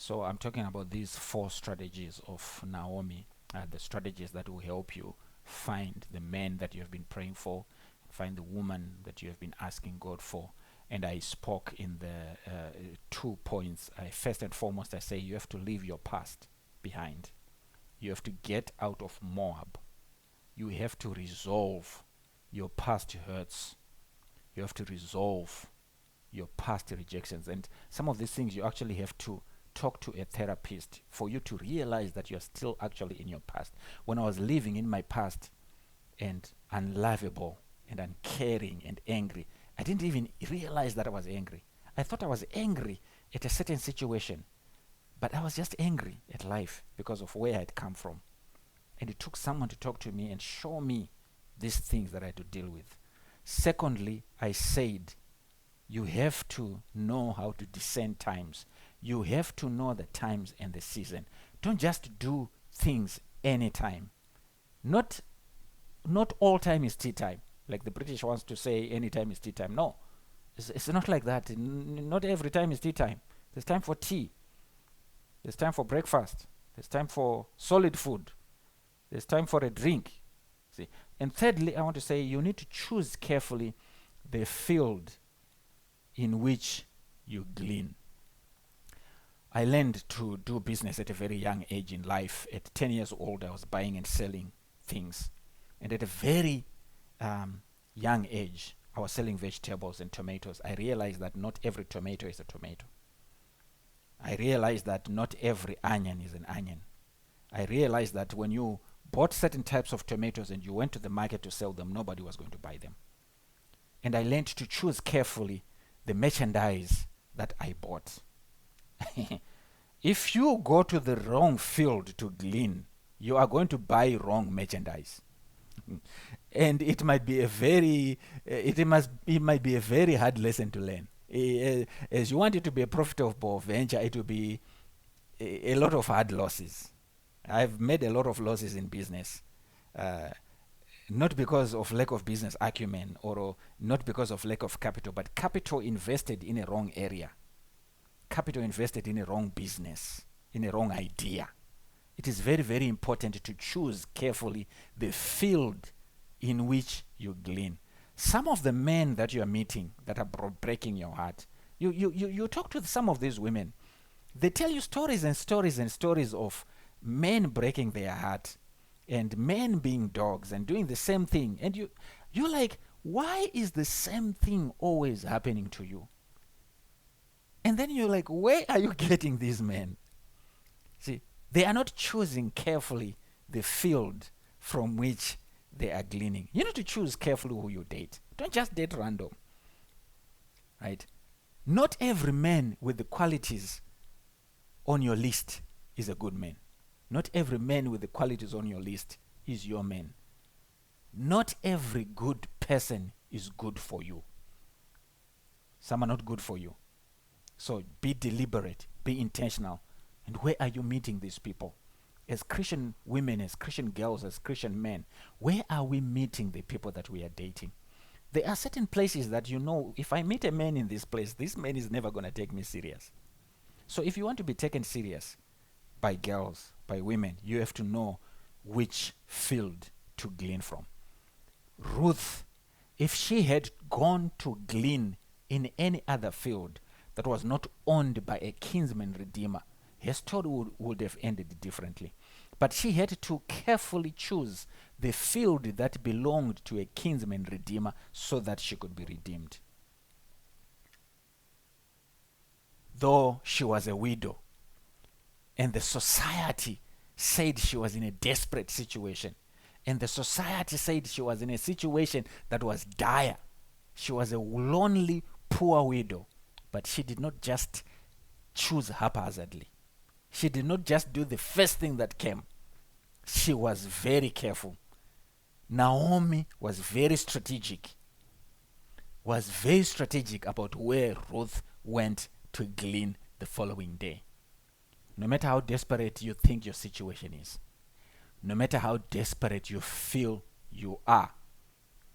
So I'm talking about these 4 strategies of Naomi, the strategies that will help you find the man that you have been praying for, find the woman that you have been asking God for. And I spoke in the 2 points. First and foremost, I say you have to leave your past behind. You have to get out of Moab. You have to resolve your past hurts. You have to resolve your past rejections. And some of these things you actually have to talk to a therapist for you to realize that you're still actually in your past. When I was living in my past and unlovable and uncaring and angry, I didn't even realize that I was angry. I thought I was angry at a certain situation, but I was just angry at life because of where I had come from. And it took someone to talk to me and show me these things that I had to deal with. Secondly, I said you have to know how to discern times. You have to know the times and the season. Don't just do things anytime. Not all time is tea time. Like the British wants to say any time is tea time. No, it's not like that. Not every time is tea time. There's time for tea. There's time for breakfast. There's time for solid food. There's time for a drink. See. And thirdly, I want to say you need to choose carefully the field in which you glean. I learned to do business at a very young age in life. At 10 years old, I was buying and selling things. And at a very young age, I was selling vegetables and tomatoes. I realized that not every tomato is a tomato. I realized that not every onion is an onion. I realized that when you bought certain types of tomatoes and you went to the market to sell them, nobody was going to buy them. And I learned to choose carefully the merchandise that I bought. If you go to the wrong field to glean, you are going to buy wrong merchandise. And it might be a very hard lesson to learn. As you want it to be a profitable venture, it will be a lot of hard losses. I've made a lot of losses in business, not because of lack of business acumen or not because of lack of capital, but capital invested in a wrong area, capital invested in a wrong business, in a wrong idea. It is very, very important to choose carefully the field in which you glean. Some of the men that you are meeting that are breaking your heart, you talk to some of these women. They tell you stories and stories and stories of men breaking their heart and men being dogs and doing the same thing. And you're like, why is the same thing always happening to you? And then you're like, where are you getting these men? See, they are not choosing carefully the field from which they are gleaning. You need to choose carefully who you date. Don't just date random. Right? Not every man with the qualities on your list is a good man. Not every man with the qualities on your list is your man. Not every good person is good for you. Some are not good for you. So be deliberate, be intentional. And where are you meeting these people? As Christian women, as Christian girls, as Christian men, where are we meeting the people that we are dating? There are certain places that if I meet a man in this place, this man is never going to take me serious. So if you want to be taken serious by girls, by women, you have to know which field to glean from. Ruth, if she had gone to glean in any other field that was not owned by a kinsman redeemer, her story would have ended differently. But she had to carefully choose the field that belonged to a kinsman redeemer so that she could be redeemed. Though she was a widow, and the society said she was in a desperate situation, and the society said she was in a situation that was dire. She was a lonely, poor widow, but she did not just choose haphazardly. She did not just do the first thing that came. She was very careful. Naomi was very strategic about where Ruth went to glean the following day. No matter how desperate you think your situation is, no matter how desperate you feel you are,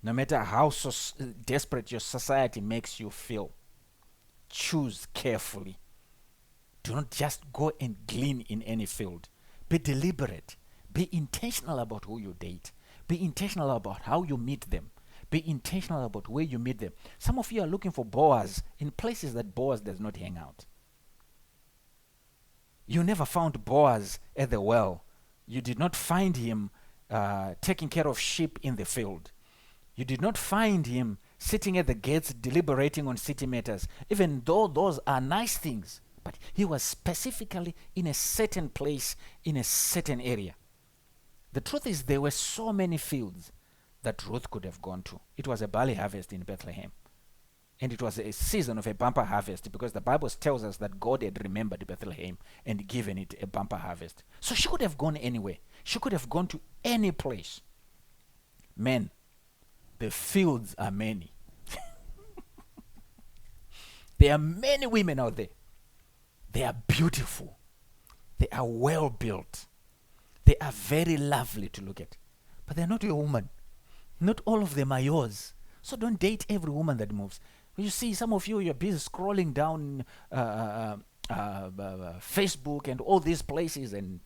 no matter how desperate your society makes you feel, choose carefully Do not just go and glean in any field. Be deliberate. Be intentional about who you date. Be intentional about how you meet them. Be intentional about where you meet them. Some of you are looking for Boaz in places that Boaz does not hang out. You never found Boaz at the well. You did not find him taking care of sheep in the field. You did not find him sitting at the gates deliberating on city matters, even though those are nice things. But he was specifically in a certain place, in a certain area. The truth is, there were so many fields that Ruth could have gone to. It was a barley harvest in Bethlehem. And it was a season of a bumper harvest, because the Bible tells us that God had remembered Bethlehem and given it a bumper harvest. So she could have gone anywhere. She could have gone to any place. Men, the fields are many. There are many women out there. They are beautiful. They are well built. They are very lovely to look at. But they're not your woman. Not all of them are yours. So don't date every woman that moves. You see, some of you, you're busy scrolling down Facebook and all these places and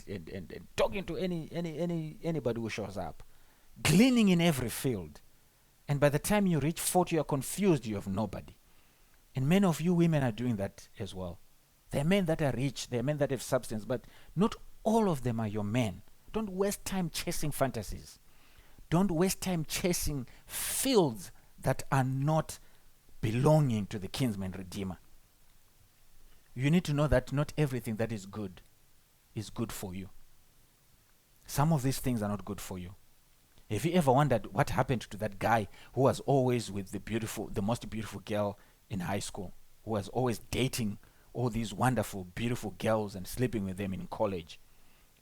talking to anybody who shows up. Gleaning in every field. And by the time you reach 40, you're confused, you have nobody. And many of you women are doing that as well. There are men that are rich, there are men that have substance, but not all of them are your men. Don't waste time chasing fantasies. Don't waste time chasing fields that are not belonging to the kinsman redeemer. You need to know that not everything that is good for you. Some of these things are not good for you. Have you ever wondered what happened to that guy who was always with the most beautiful girl in high school, who was always dating all these wonderful, beautiful girls and sleeping with them in college?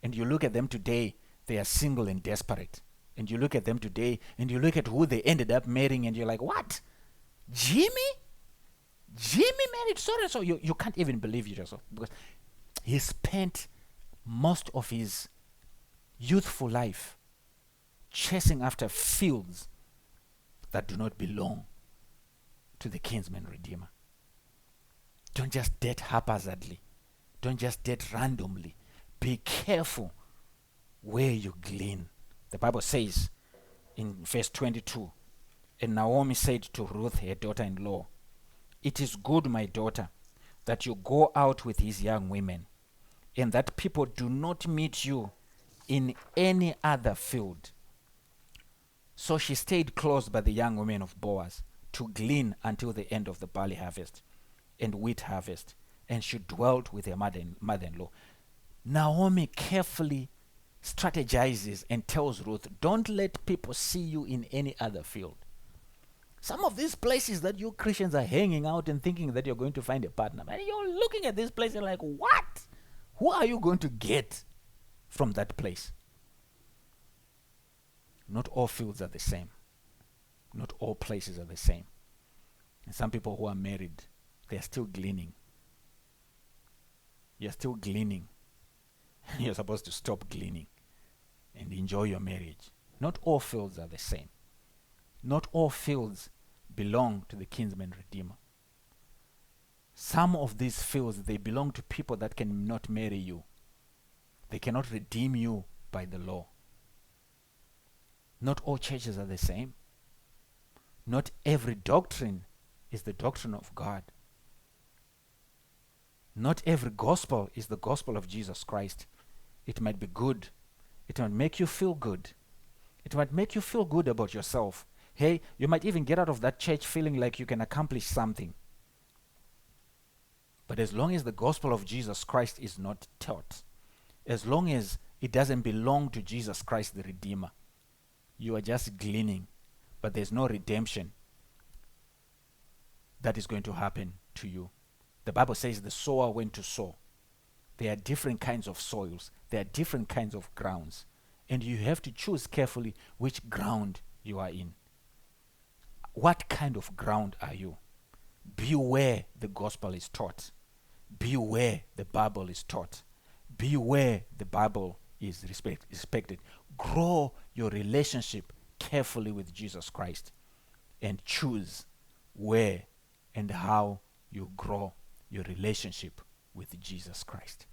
And you look at them today, they are single and desperate. And you look at them today, and you look at who they ended up marrying, and you're like, what? Jimmy married so-and-so. You can't even believe it yourself, because he spent most of his youthful life chasing after fields that do not belong to the kinsman redeemer. Don't just date haphazardly. Don't just date randomly. Be careful where you glean. The Bible says in verse 22, and Naomi said to Ruth, her daughter-in-law, "It is good, my daughter, that you go out with these young women, and that people do not meet you in any other field." So she stayed close by the young women of Boaz to glean until the end of the barley harvest and wheat harvest, and she dwelt with her mother-in-law. Naomi carefully strategizes and tells Ruth, don't let people see you in any other field. Some of these places that you Christians are hanging out and thinking that you're going to find a partner, and you're looking at this place and like, what? Who are you going to get from that place? Not all fields are the same. Not all places are the same. And some people who are married, they're still gleaning. You're still gleaning. You're supposed to stop gleaning and enjoy your marriage. Not all fields are the same. Not all fields belong to the kinsman redeemer. Some of these fields, they belong to people that cannot marry you. They cannot redeem you by the law. Not all churches are the same. Not every doctrine is the doctrine of God. Not every gospel is the gospel of Jesus Christ. It might be good. It might make you feel good. It might make you feel good about yourself. Hey, you might even get out of that church feeling like you can accomplish something. But as long as the gospel of Jesus Christ is not taught, as long as it doesn't belong to Jesus Christ the Redeemer, you are just gleaning, but there's no redemption that is going to happen to you. The Bible says the sower went to sow. There are different kinds of soils. There are different kinds of grounds. And you have to choose carefully which ground you are in. What kind of ground are you? Beware the gospel is taught. Beware the Bible is taught. Beware the Bible is respected. Grow your relationship carefully with Jesus Christ and choose where and how you grow your relationship with Jesus Christ.